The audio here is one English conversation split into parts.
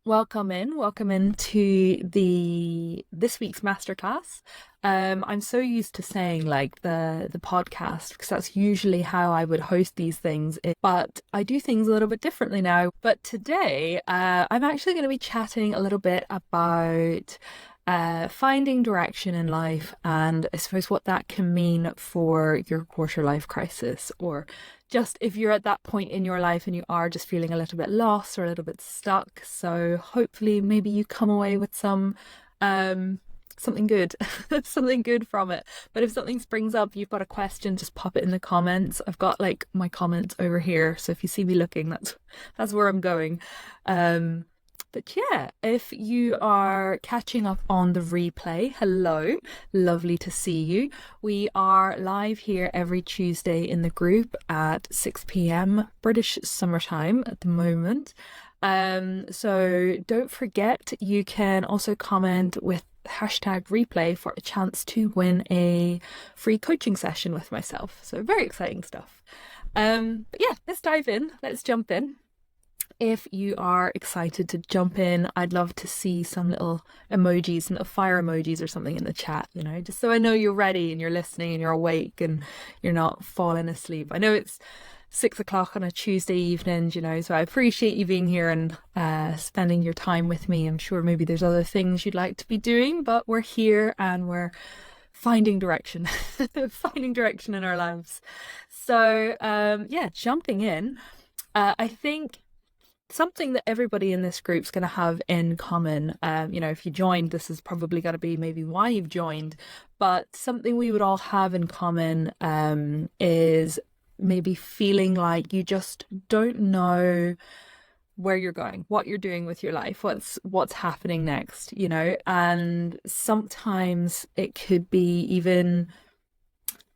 Welcome in to the this week's masterclass. I'm so used to saying like the podcast because that's usually how I would host these things, but I do things a little bit differently now. But today, I'm actually going to be chatting a little bit about finding direction in life, and I suppose what that can mean for your quarter life crisis, or just if you're at that point in your life and you are just feeling a little bit lost or a little bit stuck. So hopefully maybe you come away with something good, something good from it. But if something springs up, you've got a question, just pop it in the comments. I've got like my comments over here, so if you see me looking, that's where I'm going. But yeah, if you are catching up on the replay, hello, lovely to see you. We are live here every Tuesday in the group at 6 p.m. British summertime at the moment. So don't forget, you can also comment with hashtag replay for a chance to win a free coaching session with myself. So very exciting stuff. But yeah, let's dive in. Let's jump in. If you are excited to jump in, I'd love to see some little emojis, some little fire emojis or something in the chat, just so I know you're ready and you're listening and you're awake and you're not falling asleep. I know it's 6 o'clock on a Tuesday evening, so I appreciate you being here and spending your time with me. I'm sure maybe there's other things you'd like to be doing, but we're here and we're finding direction, finding direction in our lives. So yeah, jumping in, I think something that everybody in this group's going to have in common, if you joined, this is probably going to be maybe why you've joined, but something we would all have in common is maybe feeling like you just don't know where you're going, what you're doing with your life, what's happening next, and sometimes it could be even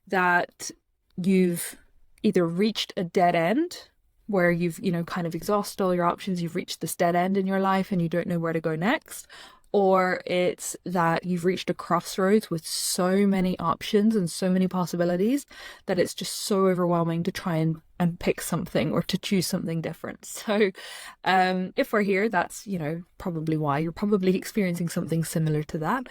that you've either reached a dead end where you've, kind of exhausted all your options, you've reached this dead end in your life and you don't know where to go next, or it's that you've reached a crossroads with so many options and so many possibilities that it's just so overwhelming to try and pick something or to choose something different. So if we're here, that's, probably why you're probably experiencing something similar to that.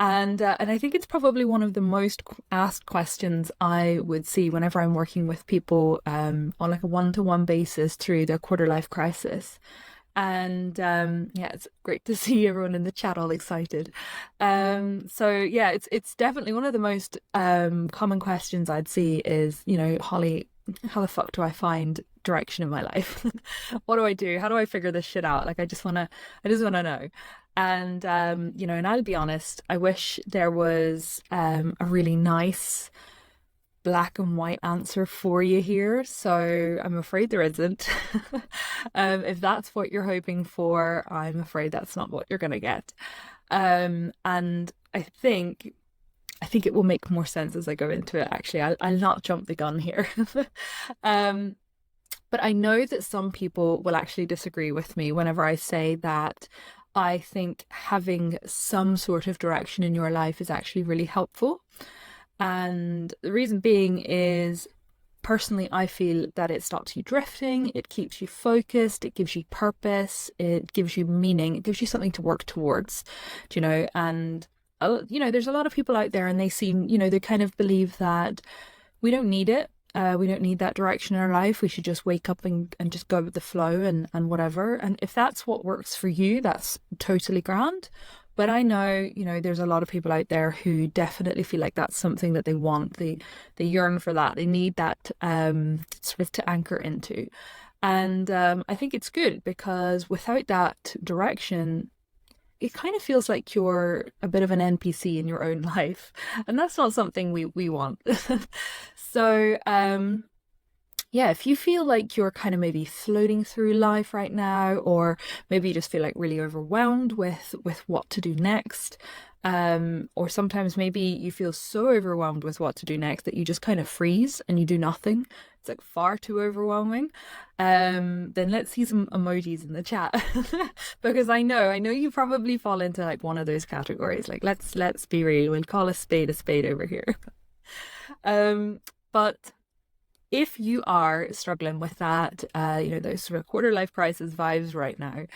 And I think it's probably one of the most asked questions I would see whenever I'm working with people on like a one-to-one basis through their quarter life crisis. And yeah, it's great to see everyone in the chat all excited. So yeah, it's definitely one of the most common questions I'd see is, Holly, how the fuck do I find direction in my life? What do I do? How do I figure this shit out? Like, I just want to know. And, and I'll be honest, I wish there was a really nice black and white answer for you here. So I'm afraid there isn't. If that's what you're hoping for, I'm afraid that's not what you're going to get. And I think it will make more sense as I go into it. Actually, I'll not jump the gun here. But I know that some people will actually disagree with me whenever I say that I think having some sort of direction in your life is actually really helpful. And the reason being is, personally, I feel that it stops you drifting, it keeps you focused, it gives you purpose, it gives you meaning, it gives you something to work towards, and there's a lot of people out there and they seem, they kind of believe that we don't need it. We don't need that direction in our life. We should just wake up and just go with the flow and whatever. And if that's what works for you, that's totally grand. But I know, there's a lot of people out there who definitely feel like that's something that they want. They yearn for that. They need that sort of to anchor into. And I think it's good because without that direction, it kind of feels like you're a bit of an NPC in your own life, and that's not something we want. So yeah, if you feel like you're kind of maybe floating through life right now, or maybe you just feel like really overwhelmed with what to do next, or sometimes maybe you feel so overwhelmed with what to do next that you just kind of freeze and you do nothing. It's like far too overwhelming. Then let's see some emojis in the chat because I know you probably fall into like one of those categories. Like let's be real, we'll call a spade over here. But if you are struggling with that, those sort of quarter life crisis vibes right now,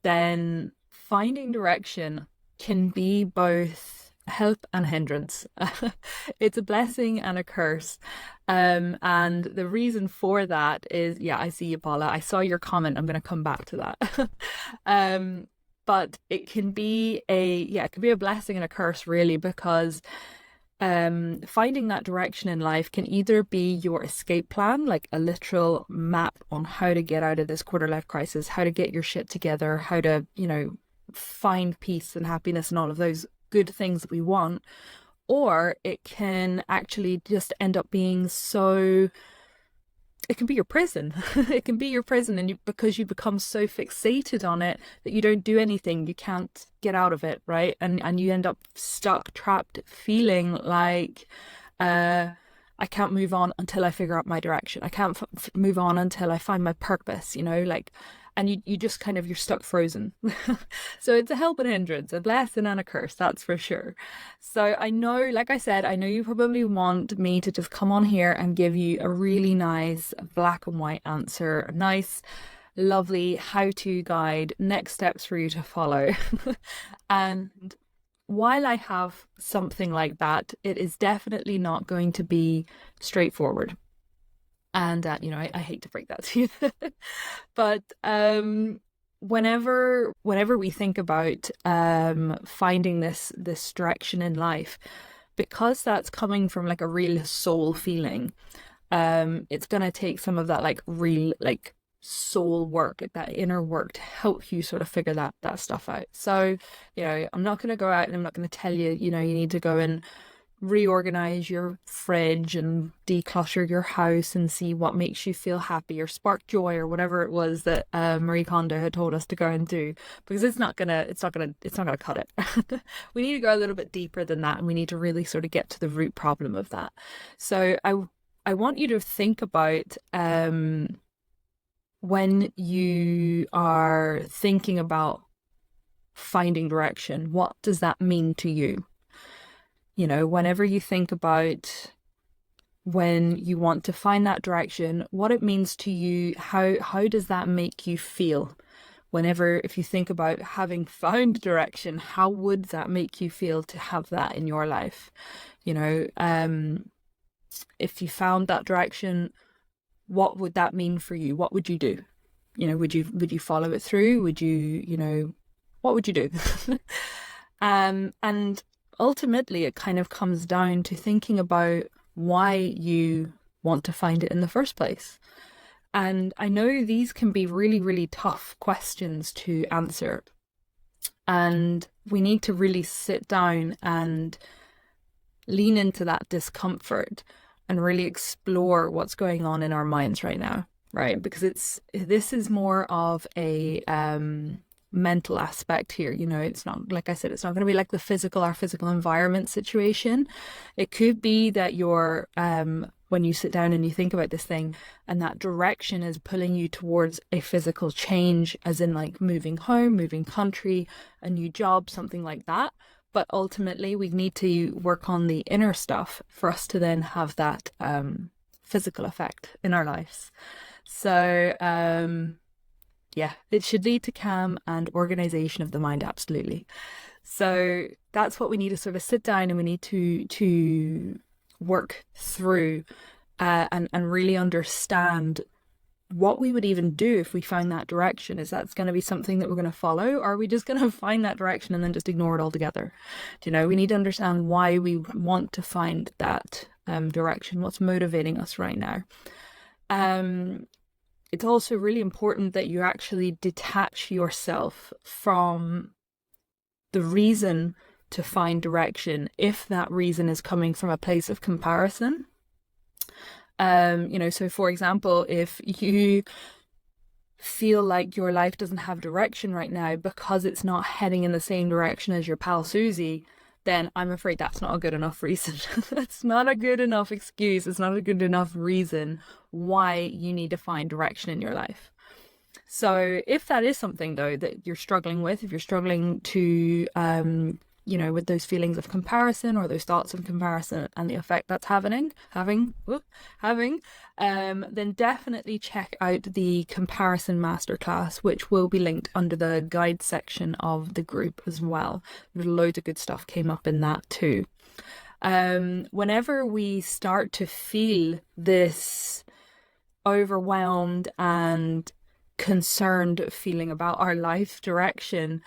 then finding direction can be both help and hindrance. It's a blessing and a curse. And the reason for that is, yeah, I see you, Paula. I saw your comment. I'm going to come back to that. But it can be it can be a blessing and a curse, really, because finding that direction in life can either be your escape plan, like a literal map on how to get out of this quarter life crisis, how to get your shit together, how to, find peace and happiness and all of those good things that we want. Or it can actually just end up being it can be your prison. It can be your prison, and because you become so fixated on it that you don't do anything, you can't get out of it, right? And you end up stuck, trapped, feeling like I can't move on until I figure out my direction. I can't move on until I find my purpose, and you just kind of, you're stuck frozen. So it's a help and a hindrance, a blessing and a curse, that's for sure. So I know, like I said, I know you probably want me to just come on here and give you a really nice black and white answer, a nice, lovely how-to guide, next steps for you to follow. And while I have something like that, it is definitely not going to be straightforward. And, I hate to break that to you. But whenever we think about finding this direction in life, because that's coming from like a real soul feeling, it's going to take some of that like real like soul work, like that inner work, to help you sort of figure that stuff out. So, I'm not going to go out and I'm not going to tell you, you need to go and reorganize your fridge and declutter your house and see what makes you feel happy or spark joy or whatever it was that Marie Kondo had told us to go and do, because it's not gonna cut it. We need to go a little bit deeper than that, and we need to really sort of get to the root problem of that. So I want you to think about when you are thinking about finding direction, what does that mean to you? Whenever you think about when you want to find that direction, what it means to you, how does that make you feel? If you think about having found direction, how would that make you feel to have that in your life? If you found that direction, what would that mean for you? What would you do? Would you follow it through? Would you, what would you do? And ultimately, it kind of comes down to thinking about why you want to find it in the first place. And I know these can be really, really tough questions to answer. And we need to really sit down and lean into that discomfort and really explore what's going on in our minds right now, right? Because this is more of a mental aspect here. It's not, like I said, it's not going to be like the physical environment situation. It could be that you're when you sit down and you think about this thing, and that direction is pulling you towards a physical change, as in like moving home, moving country, a new job, something like that. But ultimately we need to work on the inner stuff for us to then have that physical effect in our lives. So yeah, it should lead to calm and organization of the mind, absolutely. So that's what we need to sort of sit down, and we need to work through and really understand what we would even do if we found that direction. Is that going to be something that we're going to follow, or are we just going to find that direction and then just ignore it altogether? We need to understand why we want to find that direction, what's motivating us right now. It's also really important that you actually detach yourself from the reason to find direction, if that reason is coming from a place of comparison. So for example, if you feel like your life doesn't have direction right now because it's not heading in the same direction as your pal Susie, then I'm afraid that's not a good enough reason. That's not a good enough excuse. It's not a good enough reason why you need to find direction in your life. So if that is something, though, that you're struggling with, if you're struggling to with those feelings of comparison or those thoughts of comparison and the effect that's having, then definitely check out the comparison masterclass, which will be linked under the guide section of the group as well. There's loads of good stuff came up in that too. Whenever we start to feel this overwhelmed and concerned feeling about our life direction,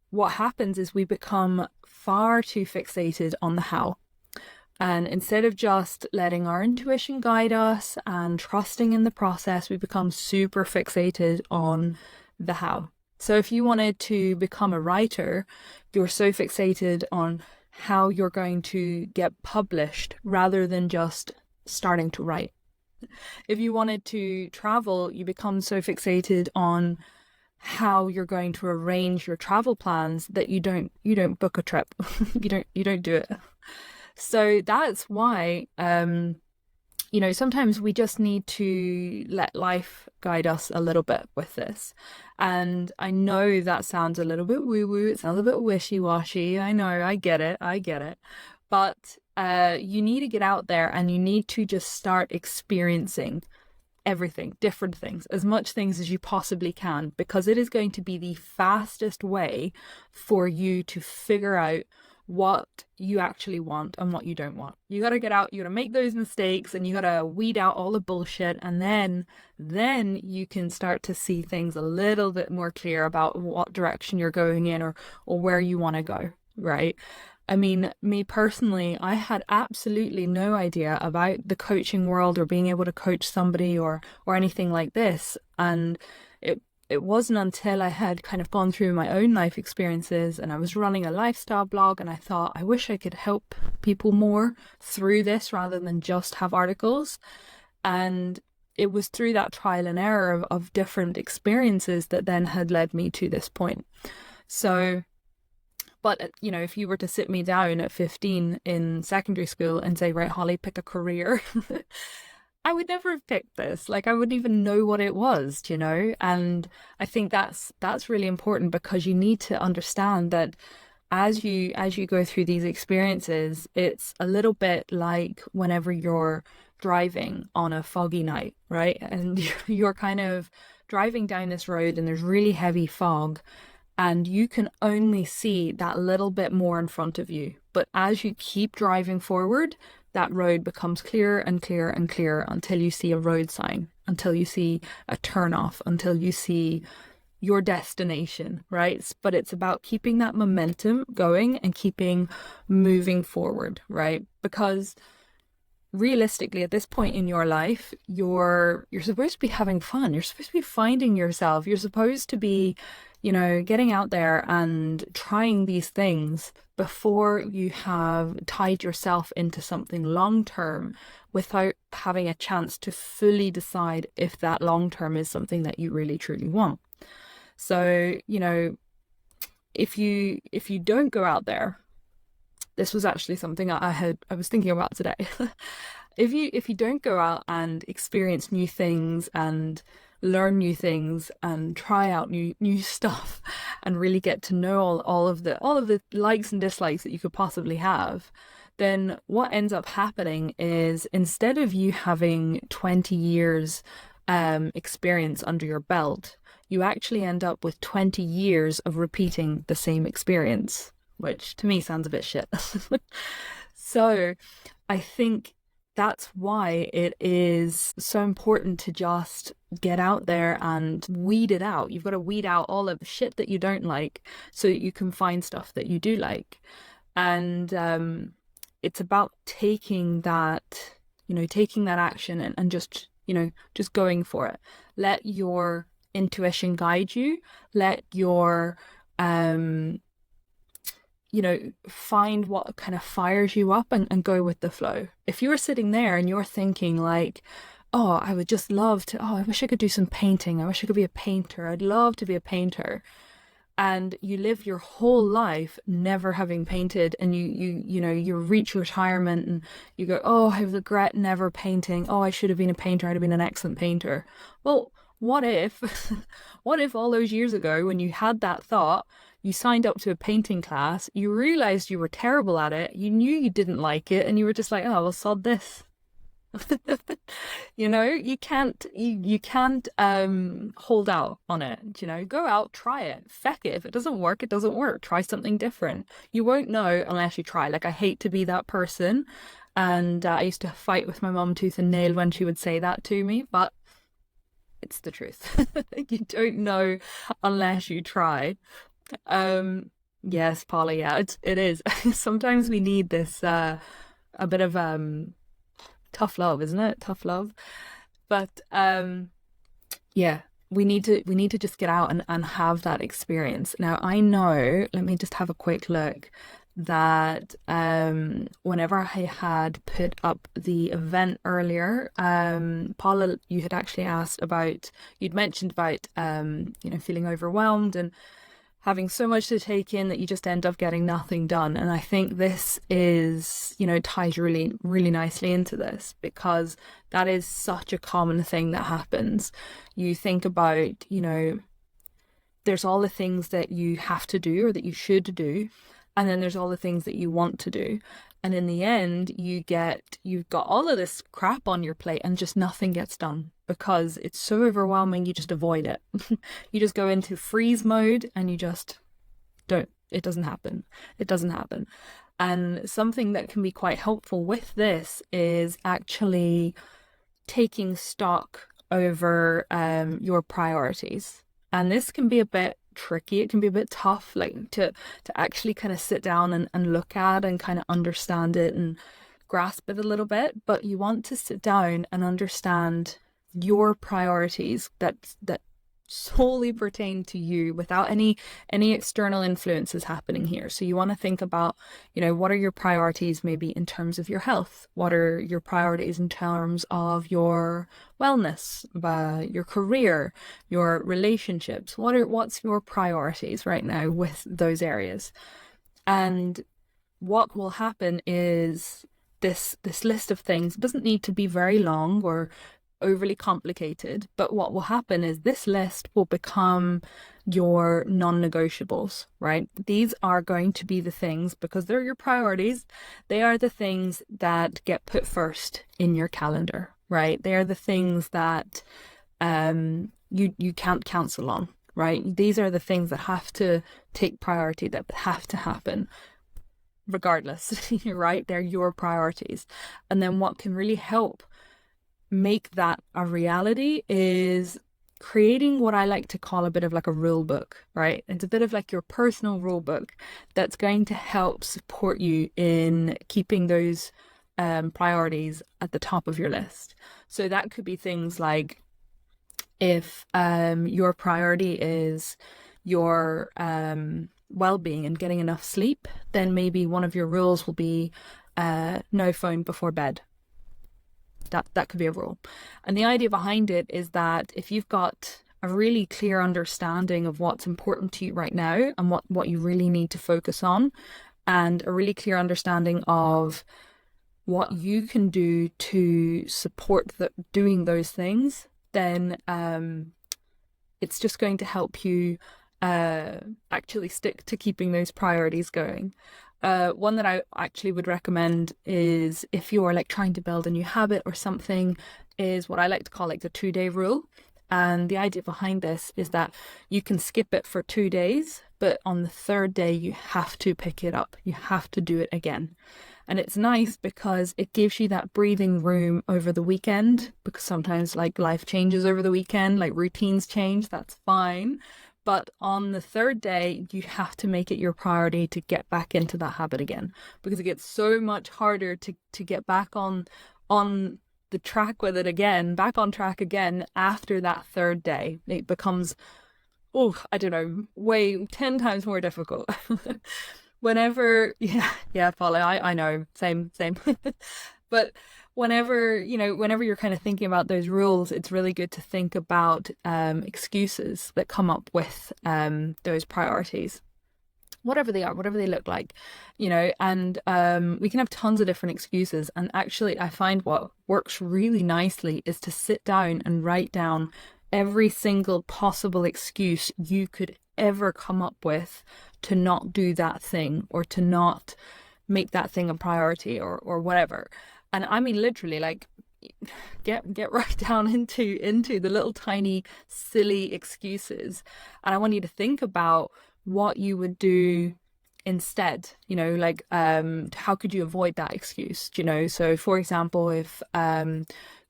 what happens is we become far too fixated on the how. And instead of just letting our intuition guide us and trusting in the process, we become super fixated on the how. So if you wanted to become a writer, you're so fixated on how you're going to get published rather than just starting to write. If you wanted to travel, you become so fixated on how you're going to arrange your travel plans that you don't book a trip. you don't do it. So that's why sometimes we just need to let life guide us a little bit with this. And I know that sounds a little bit woo-woo, it sounds a bit wishy-washy. I know, I get it. But you need to get out there and you need to just start experiencing everything, different things, as much things as you possibly can, because it is going to be the fastest way for you to figure out what you actually want and what you don't want. You got to get out, you got to make those mistakes, and you got to weed out all the bullshit, and then you can start to see things a little bit more clear about what direction you're going in or where you want to go, right? I mean, me personally, I had absolutely no idea about the coaching world or being able to coach somebody or anything like this. And it wasn't until I had kind of gone through my own life experiences and I was running a lifestyle blog, and I thought, I wish I could help people more through this rather than just have articles. And it was through that trial and error of different experiences that then had led me to this point. So, but, if you were to sit me down at 15 in secondary school and say, right, Holly, pick a career, I would never have picked this. Like, I wouldn't even know what it was, And I think that's really important, because you need to understand that as you go through these experiences, it's a little bit like whenever you're driving on a foggy night, right? And you're kind of driving down this road and there's really heavy fog, and you can only see that little bit more in front of you. But as you keep driving forward, that road becomes clearer and clearer and clearer until you see a road sign, until you see a turnoff, until you see your destination, right? But it's about keeping that momentum going and keeping moving forward, right? Because realistically, at this point in your life, you're supposed to be having fun. You're supposed to be finding yourself. You're supposed to be, getting out there and trying these things before you have tied yourself into something long term without having a chance to fully decide if that long term is something that you really truly want. So, if you don't go out there, this was actually something I was thinking about today. If you don't go out and experience new things and learn new things and try out new stuff and really get to know all of the likes and dislikes that you could possibly have, then what ends up happening is, instead of you having 20 years experience under your belt, you actually end up with 20 years of repeating the same experience, which to me sounds a bit shit. So I think that's why it is so important to just get out there and weed it out. You've got to weed out all of the shit that you don't like so that you can find stuff that you do like. And it's about taking that action and just going for it. Let your intuition guide you. Let your find what kind of fires you up and go with the flow. If you're sitting there and you're thinking like, oh, I would just love to, I wish I could do some painting. I wish I could be a painter. I'd love to be a painter. And you live your whole life never having painted, and you reach retirement and you go, oh, I regret never painting. Oh, I should have been a painter. I'd have been an excellent painter. Well, what if, what if all those years ago when you had that thought, you signed up to a painting class, you realized you were terrible at it, you knew you didn't like it, and you were just like, oh, well, sod this. You can't hold out on it. Go out, try it, feck it. If it doesn't work, it doesn't work. Try something different. You won't know unless you try. Like, I hate to be that person, and I used to fight with my mum tooth and nail when she would say that to me, but it's the truth. You don't know unless you try. Yes, Polly, yeah, it is. Sometimes we need this a bit of tough love, isn't it? Tough love. But yeah, we need to just get out and have that experience. Now, I know, let me just have a quick look, that whenever I had put up the event earlier, Paula, you had actually asked about, you'd mentioned about feeling overwhelmed and having so much to take in that you just end up getting nothing done. And I think this is, ties really, really nicely into this, because that is such a common thing that happens. You think about, there's all the things that you have to do or that you should do, and then there's all the things that you want to do. And in the end, you've got all of this crap on your plate and just nothing gets done because it's so overwhelming, you just avoid it. You just go into freeze mode and you just don't, it doesn't happen. It doesn't happen. And something that can be quite helpful with this is actually taking stock over your priorities. And this can be a bit tricky. It can be a bit tough, like to actually kind of sit down and look at and kind of understand it and grasp it a little bit. But you want to sit down and understand your priorities that solely pertain to you, without any external influences happening here. So you want to think about, what are your priorities maybe in terms of your health? What are your priorities in terms of your wellness, your career, your relationships? What's your priorities right now with those areas? And what will happen is this list of things doesn't need to be very long or overly complicated, but what will happen is this list will become your non-negotiables, right? These are going to be the things, because they're your priorities, they are the things that get put first in your calendar, right? They are the things that you can't cancel on, right? These are the things that have to take priority, that have to happen regardless, right? They're your priorities. And then what can really help make that a reality is creating what I like to call a bit of like a rule book, right? It's a bit of like your personal rule book that's going to help support you in keeping those priorities at the top of your list. So that could be things like, if your priority is your well-being and getting enough sleep, then maybe one of your rules will be no phone before bed. That could be a rule. And the idea behind it is that if you've got a really clear understanding of what's important to you right now and what you really need to focus on, and a really clear understanding of what you can do to support doing those things, then it's just going to help you actually stick to keeping those priorities going. One that I actually would recommend is, if you're like trying to build a new habit or something, is what I like to call like the 2-day rule. And the idea behind this is that you can skip it for 2 days, but on the 3rd day, you have to pick it up. You have to do it again. And it's nice because it gives you that breathing room over the weekend, because sometimes like life changes over the weekend, like routines change, that's fine. But on the 3rd day, you have to make it your priority to get back into that habit again, because it gets so much harder to get back on the track with it again, back on track again after that 3rd day. It becomes, I don't know, way 10 times more difficult. Whenever, yeah, Paula, I know, same. But whenever you're kind of thinking about those rules, it's really good to think about excuses that come up with those priorities, whatever they are, whatever they look like, and we can have tons of different excuses. And actually, I find what works really nicely is to sit down and write down every single possible excuse you could ever come up with to not do that thing or to not make that thing a priority or whatever. And I mean, literally, like, get right down into the little tiny silly excuses, and I want you to think about what you would do instead, like, how could you avoid that excuse, so for example, if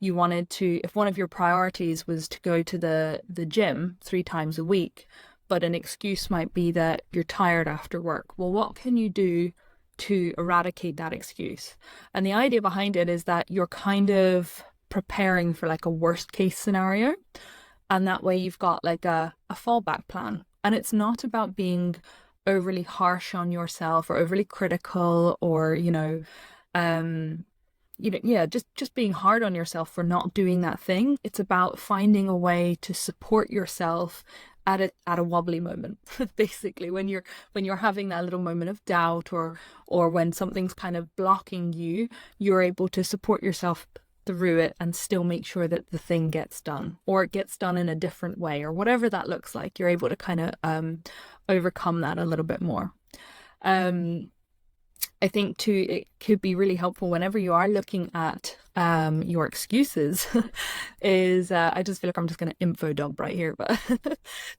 if one of your priorities was to go to the gym 3 times a week, but an excuse might be that you're tired after work, well, what can you do to eradicate that excuse? And the idea behind it is that you're kind of preparing for like a worst case scenario, and that way you've got like a fallback plan. And it's not about being overly harsh on yourself or overly critical or just being hard on yourself for not doing that thing. It's about finding a way to support yourself at a wobbly moment. Basically, when you're having that little moment of doubt or when something's kind of blocking you, you're able to support yourself through it and still make sure that the thing gets done, or it gets done in a different way, or whatever that looks like. You're able to kind of overcome that a little bit more. I think too, it could be really helpful whenever you are looking at your excuses is, I just feel like I'm just going to info dump right here, but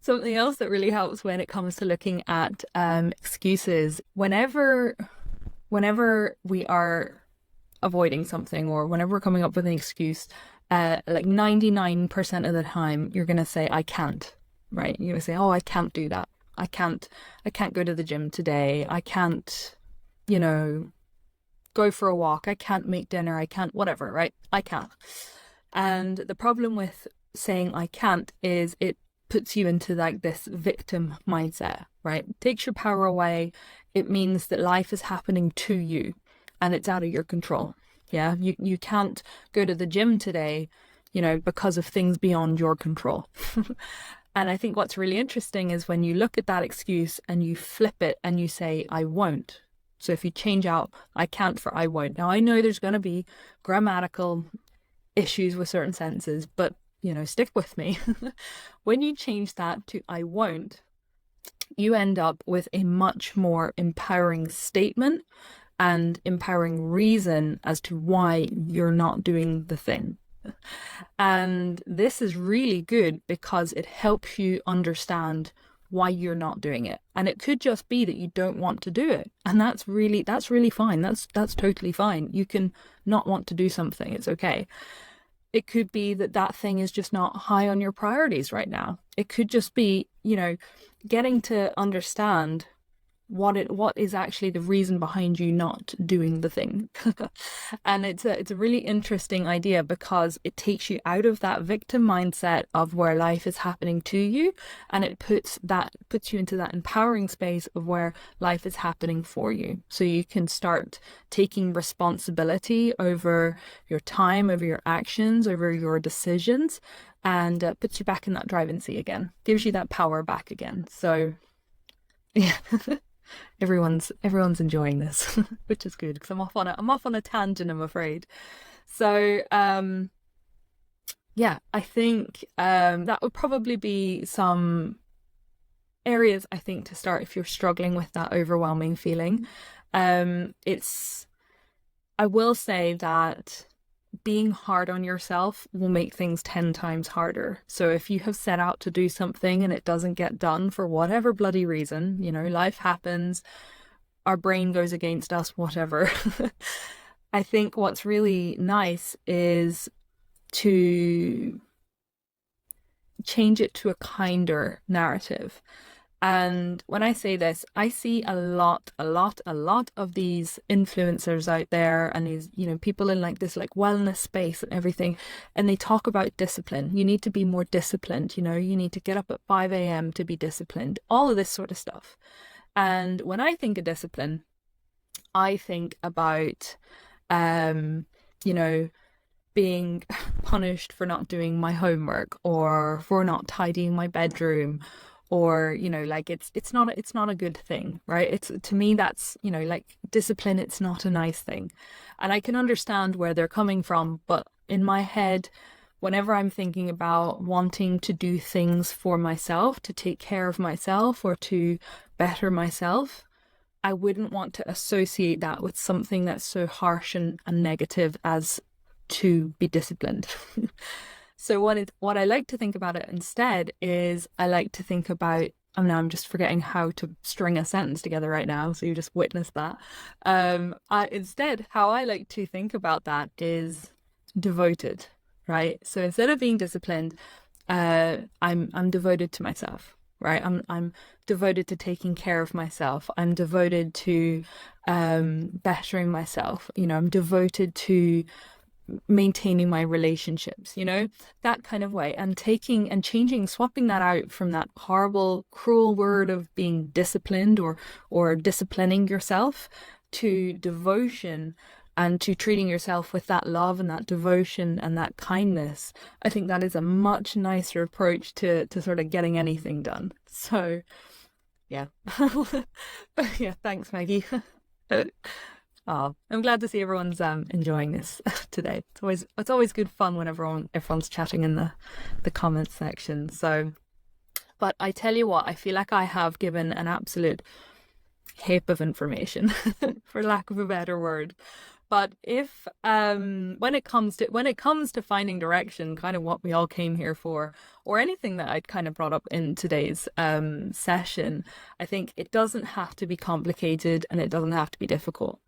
something else that really helps when it comes to looking at excuses, whenever we are avoiding something or whenever we're coming up with an excuse, like 99% of the time, you're going to say, I can't, right? You're going to say, oh, I can't do that. I can't go to the gym today. I can't, go for a walk. I can't make dinner. I can't, whatever, right? I can't. And the problem with saying I can't is it puts you into like this victim mindset, right? It takes your power away. It means that life is happening to you and it's out of your control. Yeah. You can't go to the gym today, because of things beyond your control. And I think what's really interesting is when you look at that excuse and you flip it and you say, I won't. So if you change out I can't for I won't. Now, I know there's going to be grammatical issues with certain sentences, but, stick with me. When you change that to I won't, you end up with a much more empowering statement and empowering reason as to why you're not doing the thing. And this is really good because it helps you understand why you're not doing it. And it could just be that you don't want to do it. And that's really fine. That's totally fine. You can not want to do something. It's okay. It could be that thing is just not high on your priorities right now. It could just be, getting to understand what is actually the reason behind you not doing the thing. And it's a really interesting idea because it takes you out of that victim mindset of where life is happening to you, and it puts you into that empowering space of where life is happening for you. So you can start taking responsibility over your time, over your actions, over your decisions, and puts you back in that driving seat again, gives you that power back again. So yeah. Everyone's enjoying this, which is good because I'm off on a tangent, I'm afraid. So yeah, I think that would probably be some areas I think to start if you're struggling with that overwhelming feeling. I will say that being hard on yourself will make things 10 times harder. So if you have set out to do something and it doesn't get done for whatever bloody reason, life happens, our brain goes against us, whatever. I think what's really nice is to change it to a kinder narrative. And when I say this, I see a lot of these influencers out there and these, people in like this like wellness space and everything. And they talk about discipline. You need to be more disciplined. You need to get up at 5 a.m. to be disciplined, all of this sort of stuff. And when I think of discipline, I think about, being punished for not doing my homework or for not tidying my bedroom, or like it's not a good thing, right? It's, to me, that's like discipline, it's not a nice thing. And I can understand where they're coming from, but in my head, whenever I'm thinking about wanting to do things for myself, to take care of myself or to better myself, I wouldn't want to associate that with something that's so harsh and negative as to be disciplined. So what I like to think about it instead is I like to think about, I mean, I'm just forgetting how to string a sentence together right now, so you just witnessed that. Instead, how I like to think about that is devoted, right? So instead of being disciplined, I'm devoted to myself, right? I'm devoted to taking care of myself. I'm devoted to bettering myself. You know, I'm devoted to maintaining my relationships, you know, that kind of way. And taking and changing, swapping that out from that horrible, cruel word of being disciplined or disciplining yourself to devotion and to treating yourself with that love and that devotion and that kindness. I think that is a much nicer approach to sort of getting anything done. So yeah. Yeah, thanks, Maggie. Oh, I'm glad to see everyone's enjoying this today. It's always good fun when everyone's chatting in the comments section. So, but I tell you what, I feel like I have given an absolute heap of information, for lack of a better word. But if when it comes to finding direction, kind of what we all came here for, or anything that I'd kind of brought up in today's session, I think it doesn't have to be complicated and it doesn't have to be difficult.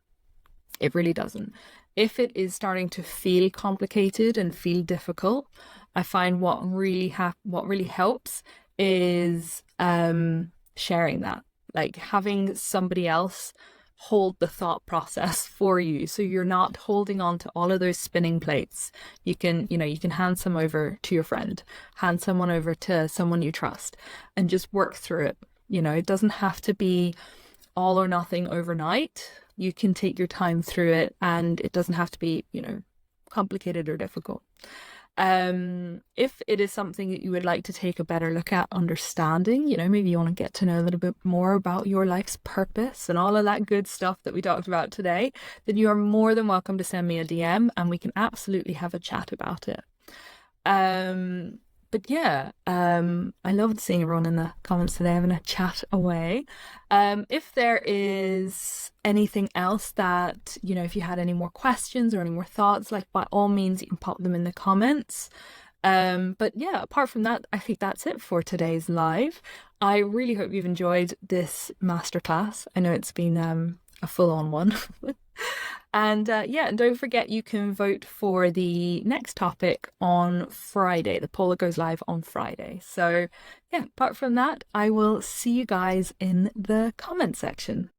It really doesn't. If it is starting to feel complicated and feel difficult, I find what really helps is sharing that, like having somebody else hold the thought process for you, so you're not holding on to all of those spinning plates. You can hand some over to your friend, hand someone over to someone you trust, and just work through it. You know, it doesn't have to be all or nothing overnight. You can take your time through it, and it doesn't have to be, you know, complicated or difficult. If it is something that you would like to take a better look at understanding, you know, maybe you want to get to know a little bit more about your life's purpose and all of that good stuff that we talked about today, then you are more than welcome to send me a DM and we can absolutely have a chat about it. But yeah, I loved seeing everyone in the comments today having a chat away. If there is anything else that, you know, if you had any more questions or any more thoughts, like by all means, you can pop them in the comments. But yeah, apart from that, I think that's it for today's live. I really hope you've enjoyed this masterclass. I know it's been a full-on one. And yeah, and don't forget you can vote for the next topic on Friday. The poll goes live on Friday. So yeah, apart from that, I will see you guys in the comment section.